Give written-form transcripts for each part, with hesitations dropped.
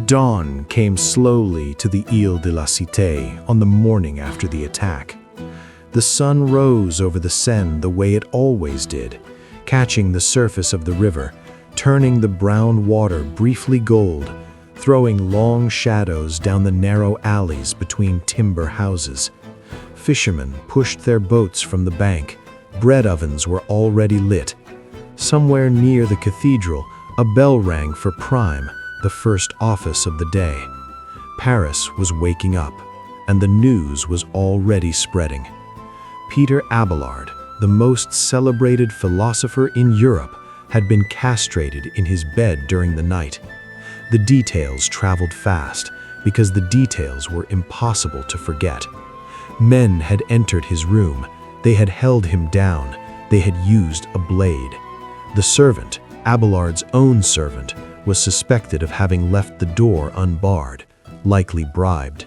Dawn came slowly to the Ile de la Cité on the morning after the attack. The sun rose over the Seine the way it always did, catching the surface of the river, turning the brown water briefly gold, throwing long shadows down the narrow alleys between timber houses. Fishermen pushed their boats from the bank. Bread ovens were already lit. Somewhere near the cathedral, a bell rang for prime, the first office of the day. Paris was waking up, and the news was already spreading. Peter Abelard, the most celebrated philosopher in Europe, had been castrated in his bed during the night. The details traveled fast, because the details were impossible to forget. Men had entered his room. They had held him down. They had used a blade. The servant, Abelard's own servant, was suspected of having left the door unbarred, likely bribed.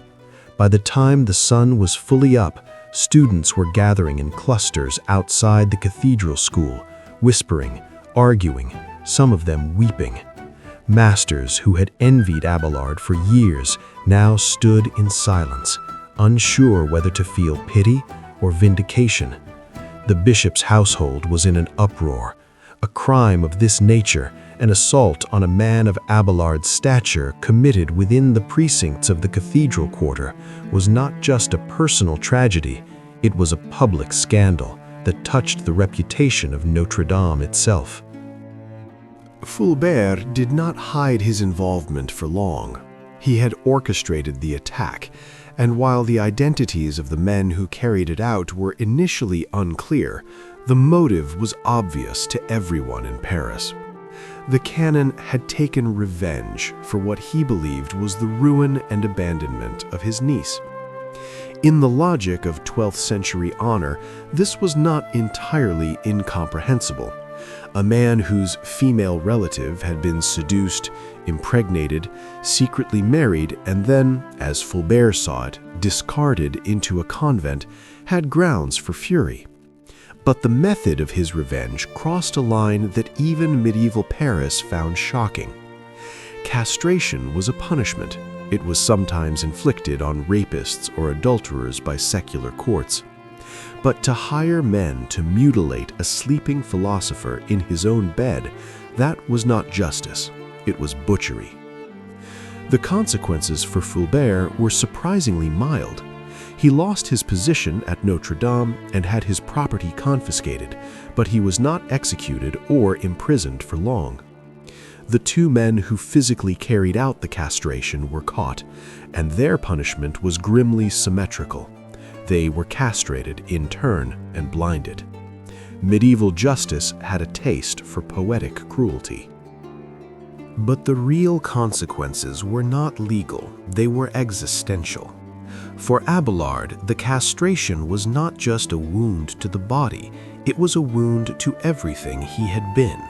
By the time the sun was fully up, students were gathering in clusters outside the cathedral school, whispering, arguing, some of them weeping. Masters who had envied Abelard for years now stood in silence, unsure whether to feel pity or vindication. The bishop's household was in an uproar. A crime of this nature, an assault on a man of Abelard's stature committed within the precincts of the cathedral quarter, was not just a personal tragedy, it was a public scandal that touched the reputation of Notre Dame itself. Fulbert did not hide his involvement for long. He had orchestrated the attack, and while the identities of the men who carried it out were initially unclear, the motive was obvious to everyone in Paris. The canon had taken revenge for what he believed was the ruin and abandonment of his niece. In the logic of 12th century honor, this was not entirely incomprehensible. A man whose female relative had been seduced, impregnated, secretly married, and then, as Fulbert saw it, discarded into a convent, had grounds for fury. But the method of his revenge crossed a line that even medieval Paris found shocking. Castration was a punishment. It was sometimes inflicted on rapists or adulterers by secular courts. But to hire men to mutilate a sleeping philosopher in his own bed, that was not justice, it was butchery. The consequences for Fulbert were surprisingly mild. He lost his position at Notre Dame and had his property confiscated, but he was not executed or imprisoned for long. The two men who physically carried out the castration were caught, and their punishment was grimly symmetrical. They were castrated in turn and blinded. Medieval justice had a taste for poetic cruelty. But the real consequences were not legal, they were existential. For Abelard, the castration was not just a wound to the body, it was a wound to everything he had been.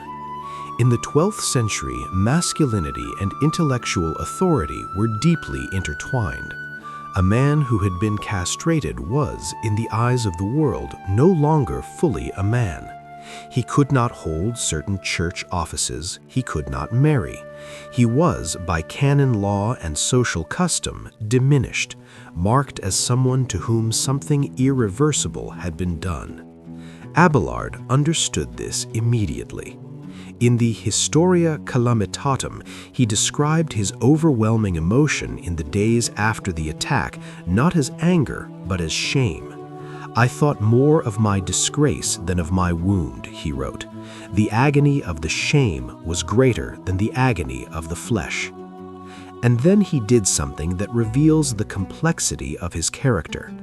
In the 12th century, masculinity and intellectual authority were deeply intertwined. A man who had been castrated was, in the eyes of the world, no longer fully a man. He could not hold certain church offices, he could not marry. He was, by canon law and social custom, diminished, marked as someone to whom something irreversible had been done. Abelard understood this immediately. In the Historia Calamitatum, he described his overwhelming emotion in the days after the attack not as anger, but as shame. "I thought more of my disgrace than of my wound," he wrote. "The agony of the shame was greater than the agony of the flesh." And then he did something that reveals the complexity of his character.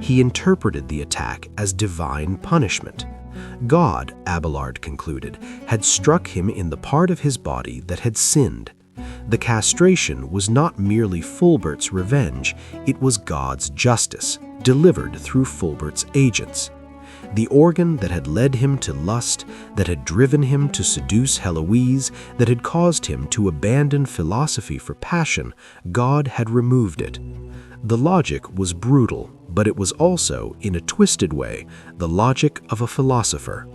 He interpreted the attack as divine punishment. God, Abelard concluded, had struck him in the part of his body that had sinned. The castration was not merely Fulbert's revenge, it was God's justice, delivered through Fulbert's agents. The organ that had led him to lust, that had driven him to seduce Héloïse, that had caused him to abandon philosophy for passion, God had removed it. The logic was brutal, but it was also, in a twisted way, the logic of a philosopher.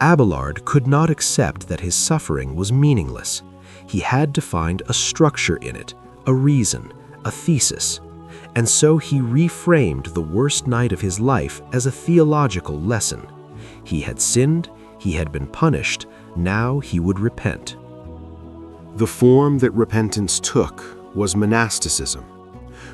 Abelard could not accept that his suffering was meaningless. He had to find a structure in it, a reason, a thesis. And so he reframed the worst night of his life as a theological lesson. He had sinned, he had been punished, now he would repent. The form that repentance took was monasticism.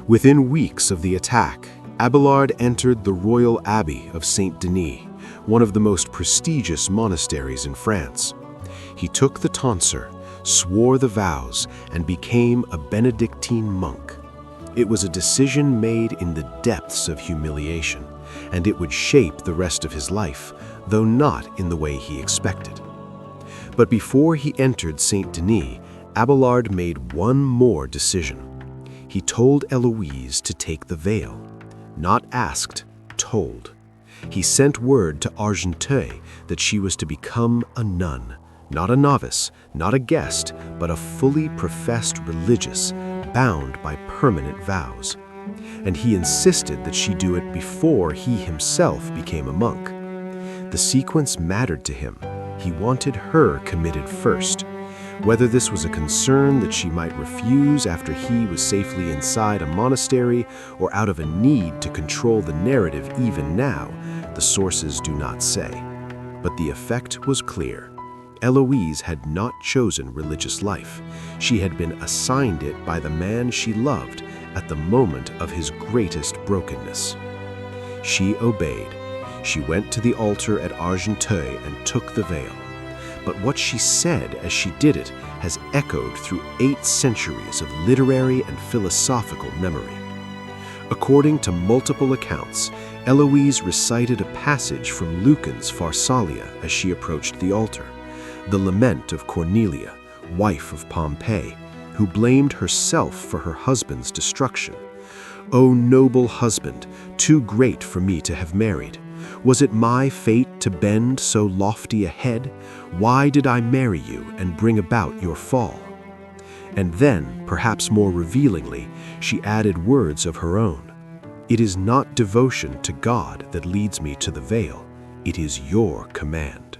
Within weeks of the attack, Abelard entered the Royal Abbey of Saint-Denis, one of the most prestigious monasteries in France. He took the tonsure, swore the vows, and became a Benedictine monk. It was a decision made in the depths of humiliation, and it would shape the rest of his life, though not in the way he expected. But before he entered Saint-Denis, Abelard made one more decision. He told Héloïse to take the veil. Not asked, told. He sent word to Argenteuil that she was to become a nun, not a novice, not a guest, but a fully professed religious, bound by permanent vows. And he insisted that she do it before he himself became a monk. The sequence mattered to him. He wanted her committed first. Whether this was a concern that she might refuse after he was safely inside a monastery, or out of a need to control the narrative even now, the sources do not say. But the effect was clear. Héloïse had not chosen religious life. She had been assigned it by the man she loved at the moment of his greatest brokenness. She obeyed. She went to the altar at Argenteuil and took the veil. But what she said as she did it has echoed through 8 centuries of literary and philosophical memory. According to multiple accounts, Héloïse recited a passage from Lucan's Pharsalia as she approached the altar, the lament of Cornelia, wife of Pompey, who blamed herself for her husband's destruction. "O noble husband, too great for me to have married. Was it my fate to bend so lofty a head? Why did I marry you and bring about your fall?" And then, perhaps more revealingly, she added words of her own. "It is not devotion to God that leads me to the veil. It is your command."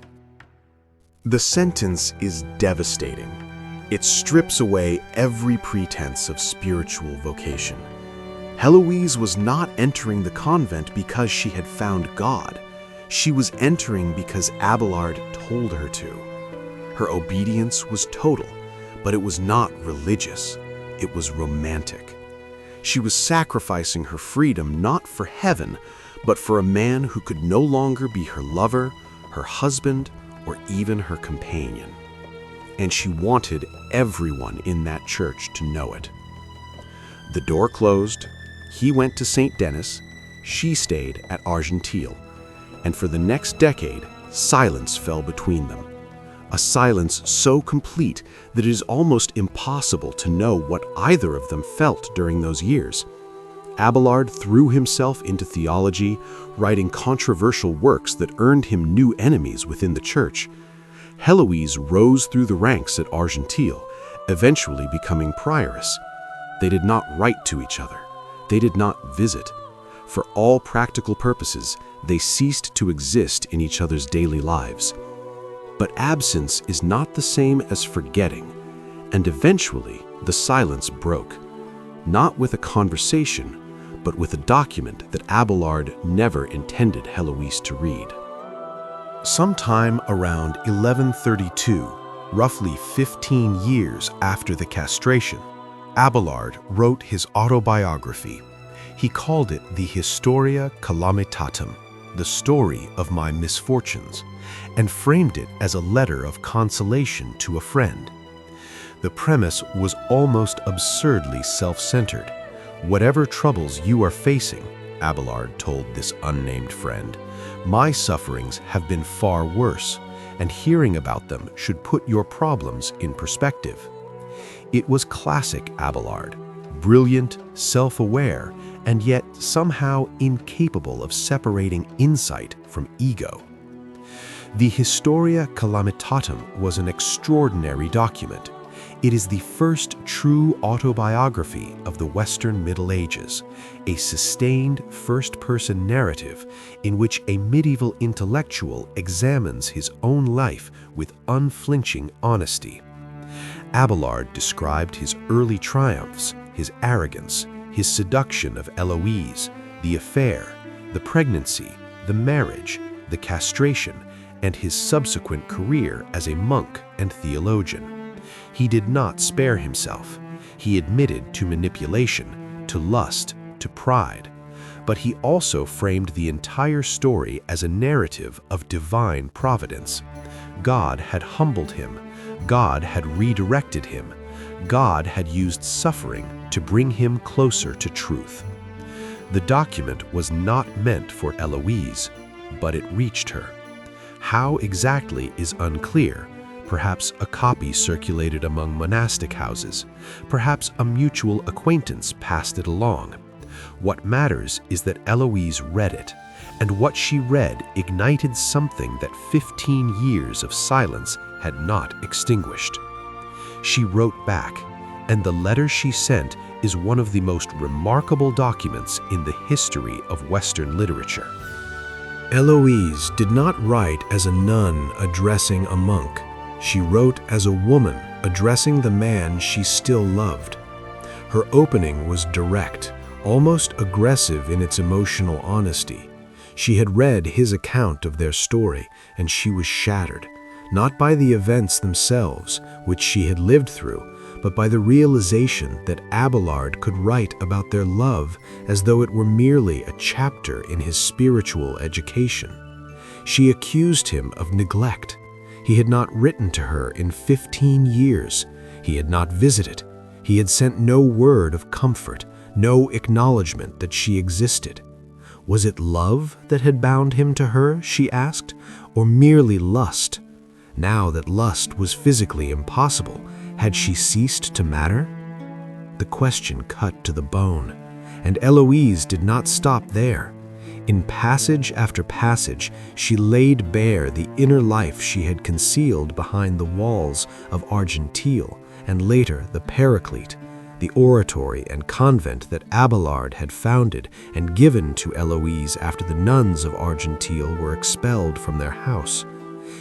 The sentence is devastating. It strips away every pretense of spiritual vocation. Héloïse was not entering the convent because she had found God. She was entering because Abelard told her to. Her obedience was total, but it was not religious. It was romantic. She was sacrificing her freedom not for heaven, but for a man who could no longer be her lover, her husband, or even her companion. And she wanted everyone in that church to know it. The door closed. He went to St. Denis, she stayed at Argenteuil, and for the next decade, silence fell between them. A silence so complete that it is almost impossible to know what either of them felt during those years. Abelard threw himself into theology, writing controversial works that earned him new enemies within the church. Héloïse rose through the ranks at Argenteuil, eventually becoming prioress. They did not write to each other. They did not visit. For all practical purposes, they ceased to exist in each other's daily lives. But absence is not the same as forgetting, and eventually the silence broke, not with a conversation, but with a document that Abelard never intended Héloïse to read. Sometime around 1132, roughly 15 years after the castration, Abelard wrote his autobiography. He called it the Historia Calamitatum, the story of my misfortunes, and framed it as a letter of consolation to a friend. The premise was almost absurdly self-centered. "Whatever troubles you are facing," Abelard told this unnamed friend, "my sufferings have been far worse, and hearing about them should put your problems in perspective." It was classic Abelard, brilliant, self-aware, and yet somehow incapable of separating insight from ego. The Historia Calamitatum was an extraordinary document. It is the first true autobiography of the Western Middle Ages, a sustained first-person narrative in which a medieval intellectual examines his own life with unflinching honesty. Abelard described his early triumphs, his arrogance, his seduction of Héloïse, the affair, the pregnancy, the marriage, the castration, and his subsequent career as a monk and theologian. He did not spare himself. He admitted to manipulation, to lust, to pride. But he also framed the entire story as a narrative of divine providence. God had humbled him. God had redirected him. God had used suffering to bring him closer to truth. The document was not meant for Héloïse, but it reached her. How exactly is unclear. Perhaps a copy circulated among monastic houses. Perhaps a mutual acquaintance passed it along. What matters is that Héloïse read it, and what she read ignited something that 15 years of silence had not extinguished. She wrote back, and the letter she sent is one of the most remarkable documents in the history of Western literature. Héloïse did not write as a nun addressing a monk. She wrote as a woman addressing the man she still loved. Her opening was direct, almost aggressive in its emotional honesty. She had read his account of their story, and she was shattered, not by the events themselves, which she had lived through, but by the realization that Abelard could write about their love as though it were merely a chapter in his spiritual education. She accused him of neglect. He had not written to her in 15 years. He had not visited. He had sent no word of comfort, no acknowledgement that she existed. Was it love that had bound him to her, she asked, or merely lust? Now that lust was physically impossible, had she ceased to matter? The question cut to the bone, and Héloïse did not stop there. In passage after passage, she laid bare the inner life she had concealed behind the walls of Argenteuil, and later the Paraclete, the oratory and convent that Abelard had founded and given to Héloïse after the nuns of Argenteuil were expelled from their house.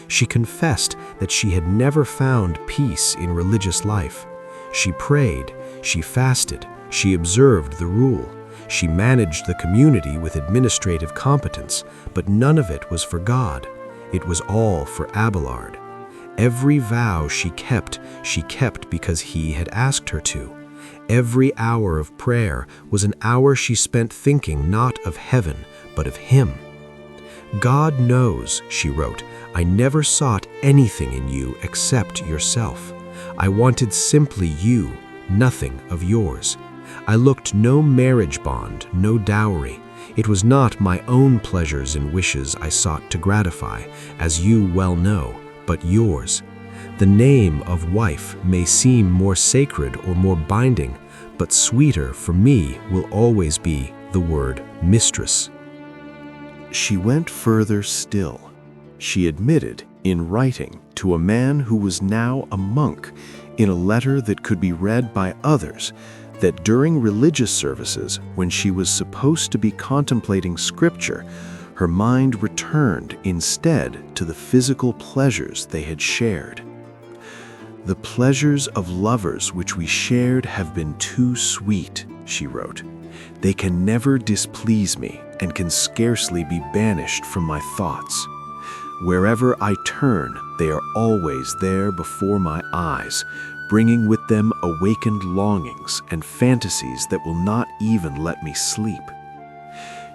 She confessed that she had never found peace in religious life. She prayed, she fasted, she observed the rule. She managed the community with administrative competence, but none of it was for God. It was all for Abelard. Every vow she kept because he had asked her to. Every hour of prayer was an hour she spent thinking not of heaven, but of him. God knows, she wrote, I never sought anything in you except yourself. I wanted simply you, nothing of yours. I looked no marriage bond, no dowry. It was not my own pleasures and wishes I sought to gratify, as you well know, but yours. The name of wife may seem more sacred or more binding, but sweeter for me will always be the word mistress. She went further still. She admitted, in writing to a man who was now a monk, in a letter that could be read by others, that during religious services, when she was supposed to be contemplating scripture, her mind returned instead to the physical pleasures they had shared. The pleasures of lovers which we shared have been too sweet, she wrote. They can never displease me and can scarcely be banished from my thoughts. Wherever I turn, they are always there before my eyes, bringing with them awakened longings and fantasies that will not even let me sleep.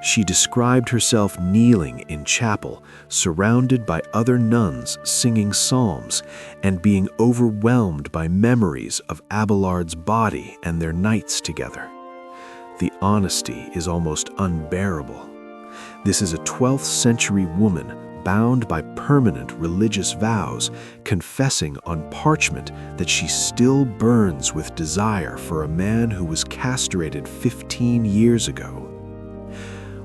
She described herself kneeling in chapel, surrounded by other nuns singing psalms, and being overwhelmed by memories of Abelard's body and their nights together. The honesty is almost unbearable. This is a 12th century woman bound by permanent religious vows, confessing on parchment that she still burns with desire for a man who was castrated 15 years ago.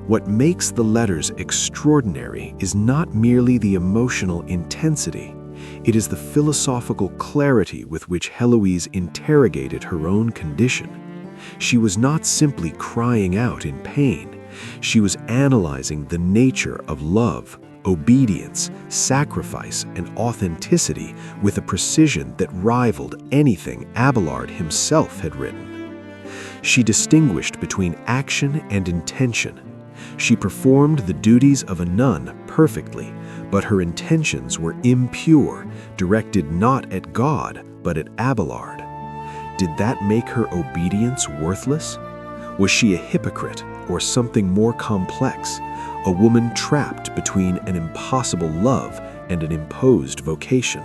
What makes the letters extraordinary is not merely the emotional intensity, it is the philosophical clarity with which Héloïse interrogated her own condition. She was not simply crying out in pain, she was analyzing the nature of love, obedience, sacrifice, and authenticity with a precision that rivaled anything Abelard himself had written. She distinguished between action and intention. She performed the duties of a nun perfectly, but her intentions were impure, directed not at God, but at Abelard. Did that make her obedience worthless? Was she a hypocrite or something more complex, a woman trapped between an impossible love and an imposed vocation?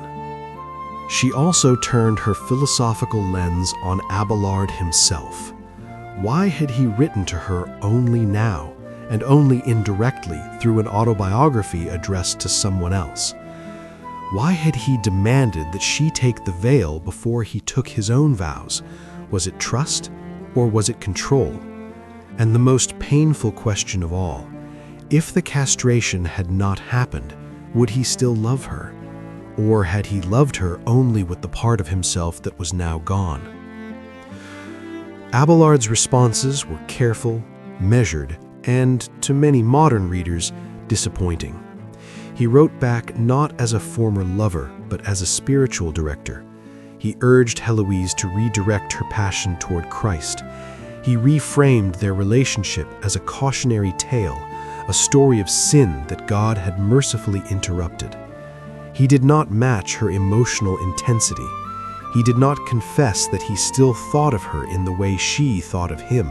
She also turned her philosophical lens on Abelard himself. Why had he written to her only now, and only indirectly through an autobiography addressed to someone else? Why had he demanded that she take the veil before he took his own vows? Was it trust, or was it control? And the most painful question of all, if the castration had not happened, would he still love her? Or had he loved her only with the part of himself that was now gone? Abelard's responses were careful, measured, and, to many modern readers, disappointing. He wrote back not as a former lover, but as a spiritual director. He urged Héloïse to redirect her passion toward Christ. He reframed their relationship as a cautionary tale, a story of sin that God had mercifully interrupted. He did not match her emotional intensity. He did not confess that he still thought of her in the way she thought of him.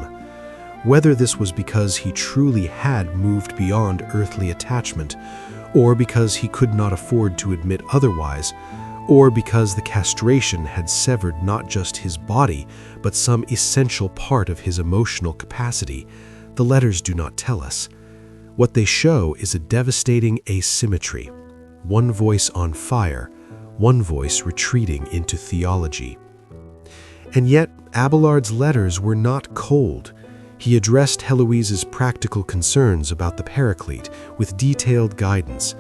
Whether this was because he truly had moved beyond earthly attachment, or because he could not afford to admit otherwise, or because the castration had severed not just his body, but some essential part of his emotional capacity, the letters do not tell us. What they show is a devastating asymmetry. One voice on fire, one voice retreating into theology. And yet, Abelard's letters were not cold. He addressed Héloïse's practical concerns about the Paraclete with detailed guidance.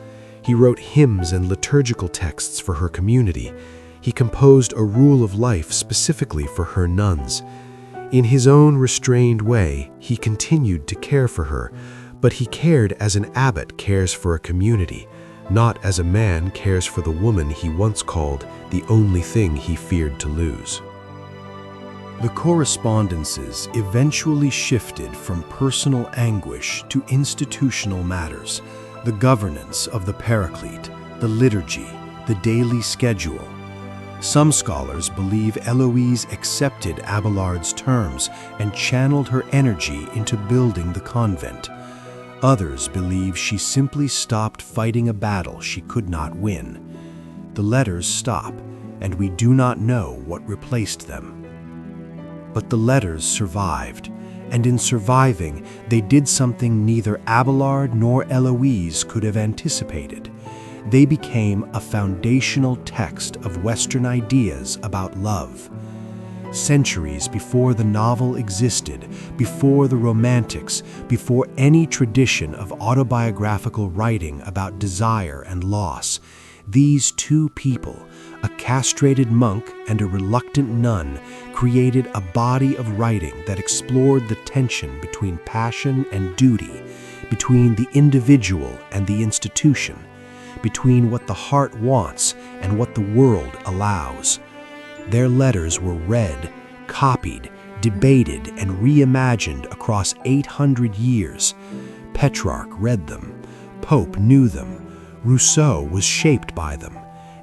He wrote hymns and liturgical texts for her community. He composed a rule of life specifically for her nuns. In his own restrained way, he continued to care for her, but he cared as an abbot cares for a community, not as a man cares for the woman he once called the only thing he feared to lose. The correspondences eventually shifted from personal anguish to institutional matters, the governance of the Paraclete, the liturgy, the daily schedule. Some scholars believe Héloïse accepted Abelard's terms and channeled her energy into building the convent. Others believe she simply stopped fighting a battle she could not win. The letters stop, and we do not know what replaced them. But the letters survived, and in surviving, they did something neither Abelard nor Héloïse could have anticipated. They became a foundational text of Western ideas about love. Centuries before the novel existed, before the Romantics, before any tradition of autobiographical writing about desire and loss, these two people, a castrated monk and a reluctant nun, created a body of writing that explored the tension between passion and duty, between the individual and the institution, between what the heart wants and what the world allows. Their letters were read, copied, debated, and reimagined across 800 years. Petrarch read them. Pope knew them. Rousseau was shaped by them.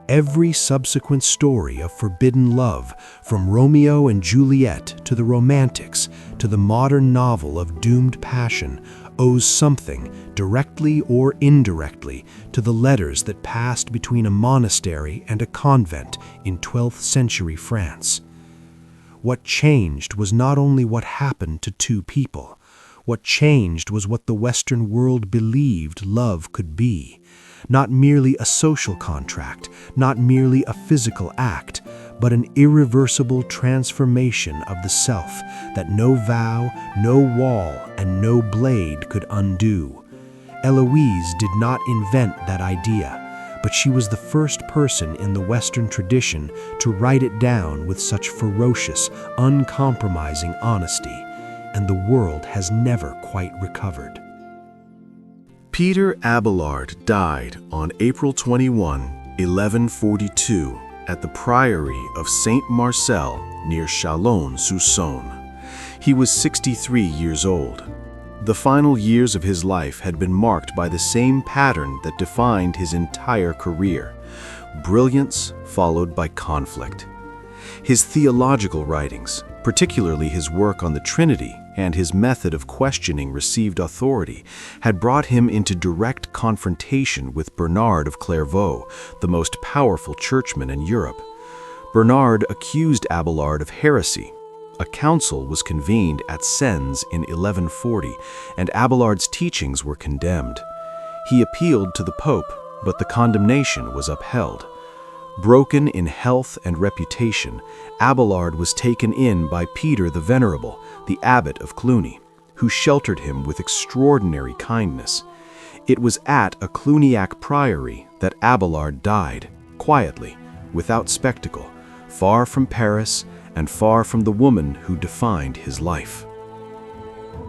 Every subsequent story of forbidden love, from Romeo and Juliet to the Romantics to the modern novel of doomed passion, owes something, directly or indirectly, to the letters that passed between a monastery and a convent in 12th century France. What changed was not only what happened to two people. What changed was what the Western world believed love could be. Not merely a social contract, not merely a physical act, but an irreversible transformation of the self that no vow, no wall, and no blade could undo. Héloïse did not invent that idea, but she was the first person in the Western tradition to write it down with such ferocious, uncompromising honesty, and the world has never quite recovered. Peter Abelard died on April 21, 1142, at the priory of Saint Marcel near Chalon-sur-Saône. He was 63 years old. The final years of his life had been marked by the same pattern that defined his entire career: brilliance followed by conflict. His theological writings, particularly his work on the Trinity and his method of questioning received authority, had brought him into direct confrontation with Bernard of Clairvaux, the most powerful churchman in Europe. Bernard accused Abelard of heresy. A council was convened at Sens in 1140, and Abelard's teachings were condemned. He appealed to the Pope, but the condemnation was upheld. Broken in health and reputation, Abelard was taken in by Peter the Venerable, the abbot of Cluny, who sheltered him with extraordinary kindness. It was at a Cluniac priory that Abelard died, quietly, without spectacle, far from Paris and far from the woman who defined his life.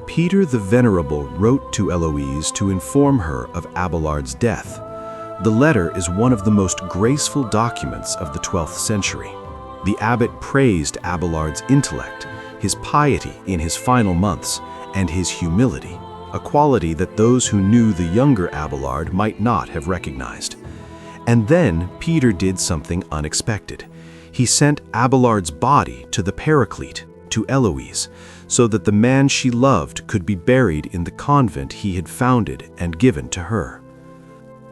Peter the Venerable wrote to Héloïse to inform her of Abelard's death. The letter is one of the most graceful documents of the 12th century. The abbot praised Abelard's intellect, his piety in his final months, and his humility, a quality that those who knew the younger Abelard might not have recognized. And then Peter did something unexpected. He sent Abelard's body to the Paraclete, to Héloïse, so that the man she loved could be buried in the convent he had founded and given to her.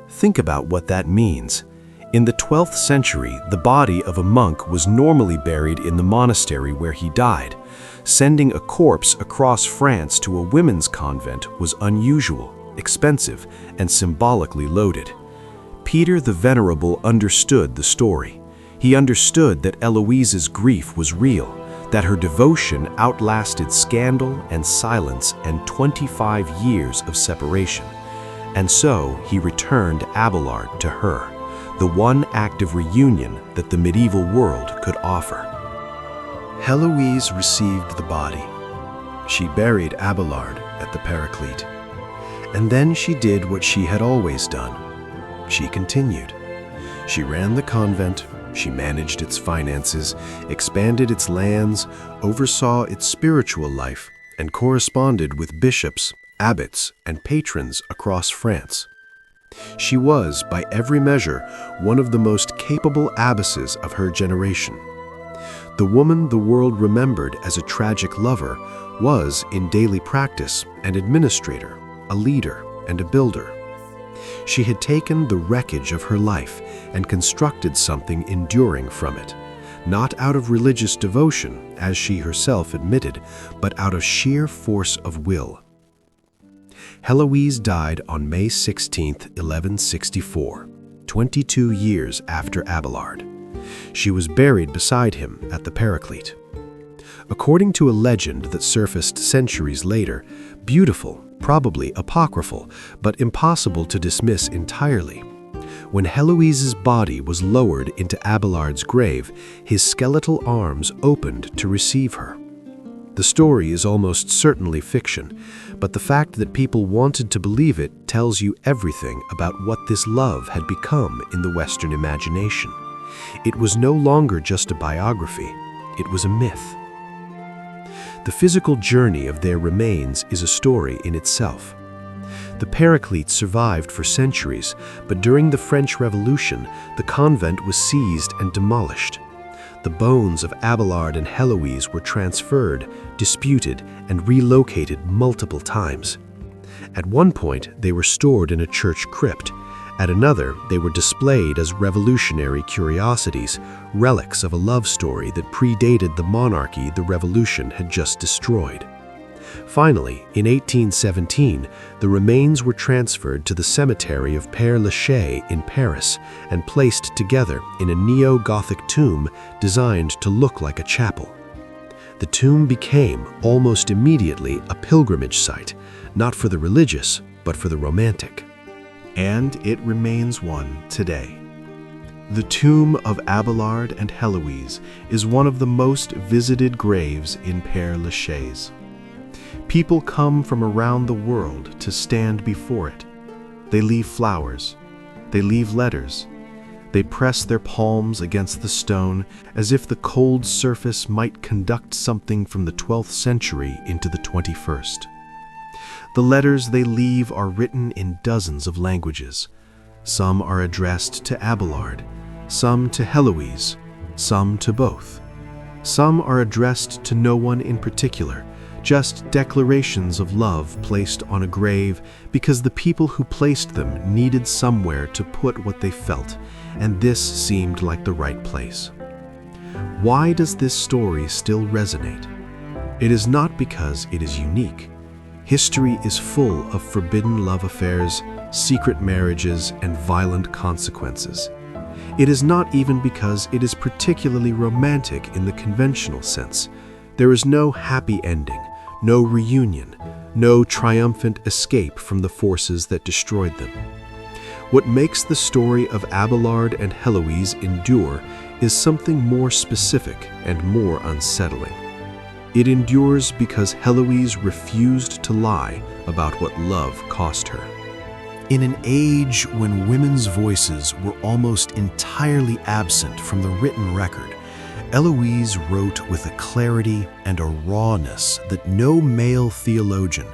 Think about what that means. In the 12th century, the body of a monk was normally buried in the monastery where he died. Sending a corpse across France to a women's convent was unusual, expensive, and symbolically loaded. Peter the Venerable understood the story. He understood that Héloïse's grief was real, that her devotion outlasted scandal and silence and 25 years of separation. And so he returned Abelard to her, the one act of reunion that the medieval world could offer. Héloïse received the body. She buried Abelard at the Paraclete. And then she did what she had always done. She continued. She ran the convent, she managed its finances, expanded its lands, oversaw its spiritual life, and corresponded with bishops, abbots, and patrons across France. She was, by every measure, one of the most capable abbesses of her generation. The woman the world remembered as a tragic lover was, in daily practice, an administrator, a leader, and a builder. She had taken the wreckage of her life and constructed something enduring from it, not out of religious devotion, as she herself admitted, but out of sheer force of will. Héloïse died on May 16, 1164, 22 years after Abelard. She was buried beside him at the Paraclete. According to a legend that surfaced centuries later, beautiful, probably apocryphal, but impossible to dismiss entirely, when Héloïse's body was lowered into Abelard's grave, his skeletal arms opened to receive her. The story is almost certainly fiction, but the fact that people wanted to believe it tells you everything about what this love had become in the Western imagination. It was no longer just a biography, it was a myth. The physical journey of their remains is a story in itself. The Paraclete survived for centuries, but during the French Revolution, the convent was seized and demolished. The bones of Abelard and Héloïse were transferred, disputed, and relocated multiple times. At one point, they were stored in a church crypt. At another, they were displayed as revolutionary curiosities, relics of a love story that predated the monarchy the revolution had just destroyed. Finally, in 1817, the remains were transferred to the cemetery of Père-Lachaise in Paris and placed together in a neo-Gothic tomb designed to look like a chapel. The tomb became, almost immediately, a pilgrimage site, not for the religious, but for the romantic. And it remains one today. The tomb of Abelard and Héloïse is one of the most visited graves in Père-Lachaise. People come from around the world to stand before it. They leave flowers. They leave letters. They press their palms against the stone as if the cold surface might conduct something from the 12th century into the 21st. The letters they leave are written in dozens of languages. Some are addressed to Abelard, some to Héloïse, some to both. Some are addressed to no one in particular, just declarations of love placed on a grave because the people who placed them needed somewhere to put what they felt, and this seemed like the right place. Why does this story still resonate? It is not because it is unique. History is full of forbidden love affairs, secret marriages, and violent consequences. It is not even because it is particularly romantic in the conventional sense. There is no happy ending, no reunion, no triumphant escape from the forces that destroyed them. What makes the story of Abelard and Héloïse endure is something more specific and more unsettling. It endures because Héloïse refused to lie about what love cost her. In an age when women's voices were almost entirely absent from the written record, Héloïse wrote with a clarity and a rawness that no male theologian,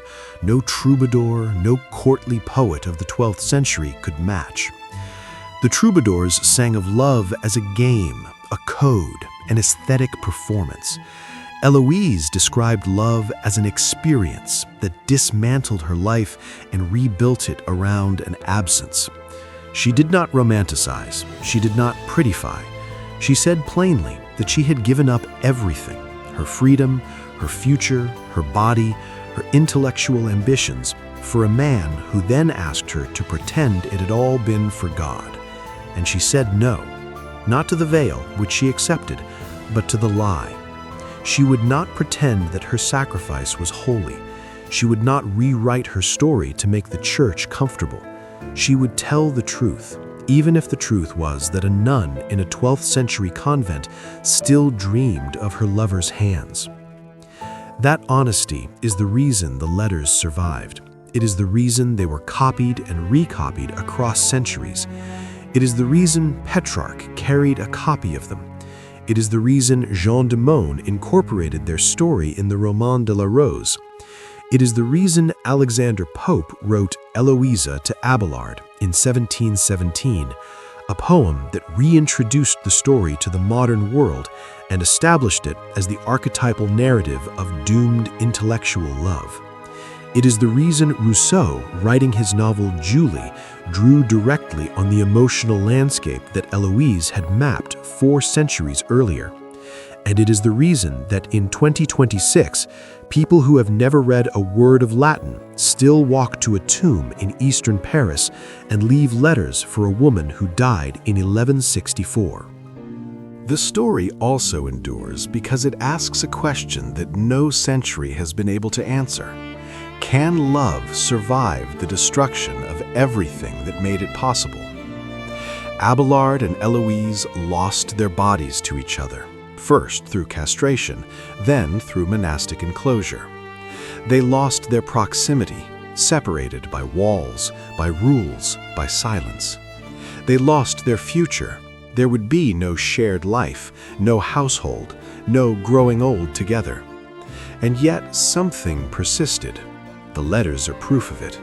no troubadour, no courtly poet of the 12th century could match. The troubadours sang of love as a game, a code, an aesthetic performance. Héloïse described love as an experience that dismantled her life and rebuilt it around an absence. She did not romanticize, she did not prettify. She said plainly that she had given up everything, her freedom, her future, her body, her intellectual ambitions, for a man who then asked her to pretend it had all been for God. And she said no, not to the veil, which she accepted, but to the lie. She would not pretend that her sacrifice was holy. She would not rewrite her story to make the church comfortable. She would tell the truth, even if the truth was that a nun in a 12th century convent still dreamed of her lover's hands. That honesty is the reason the letters survived. It is the reason they were copied and recopied across centuries. It is the reason Petrarch carried a copy of them. It is the reason Jean de Meun incorporated their story in the Roman de la Rose. It is the reason Alexander Pope wrote Héloïse to Abelard in 1717, a poem that reintroduced the story to the modern world and established it as the archetypal narrative of doomed intellectual love. It is the reason Rousseau, writing his novel Julie, drew directly on the emotional landscape that Héloïse had mapped 4 centuries earlier. And it is the reason that in 2026, people who have never read a word of Latin still walk to a tomb in eastern Paris and leave letters for a woman who died in 1164. The story also endures because it asks a question that no century has been able to answer. Can love survive the destruction of everything that made it possible? Abelard and Héloïse lost their bodies to each other, first through castration, then through monastic enclosure. They lost their proximity, separated by walls, by rules, by silence. They lost their future. There would be no shared life, no household, no growing old together. And yet something persisted. The letters are proof of it.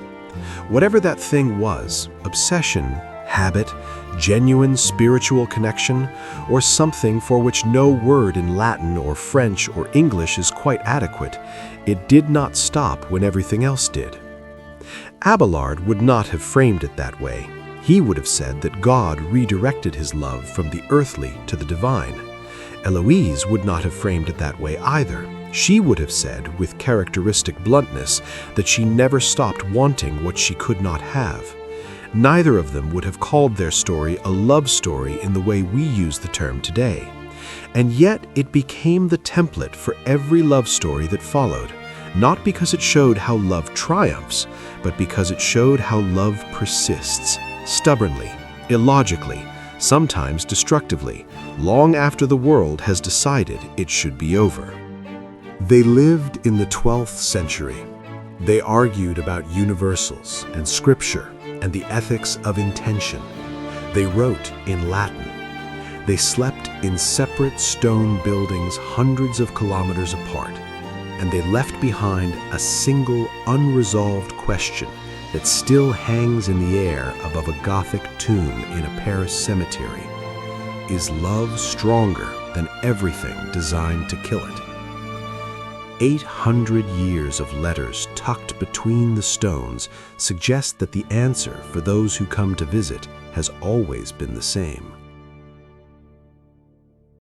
Whatever that thing was, obsession, habit, genuine spiritual connection, or something for which no word in Latin or French or English is quite adequate, it did not stop when everything else did. Abelard would not have framed it that way. He would have said that God redirected his love from the earthly to the divine. Héloïse would not have framed it that way either. She would have said, with characteristic bluntness, that she never stopped wanting what she could not have. Neither of them would have called their story a love story in the way we use the term today. And yet it became the template for every love story that followed, not because it showed how love triumphs, but because it showed how love persists, stubbornly, illogically, sometimes destructively, long after the world has decided it should be over. They lived in the 12th century. They argued about universals and scripture and the ethics of intention. They wrote in Latin. They slept in separate stone buildings hundreds of kilometers apart, and they left behind a single unresolved question that still hangs in the air above a Gothic tomb in a Paris cemetery. Is love stronger than everything designed to kill it? 800 years of letters tucked between the stones suggest that the answer for those who come to visit has always been the same.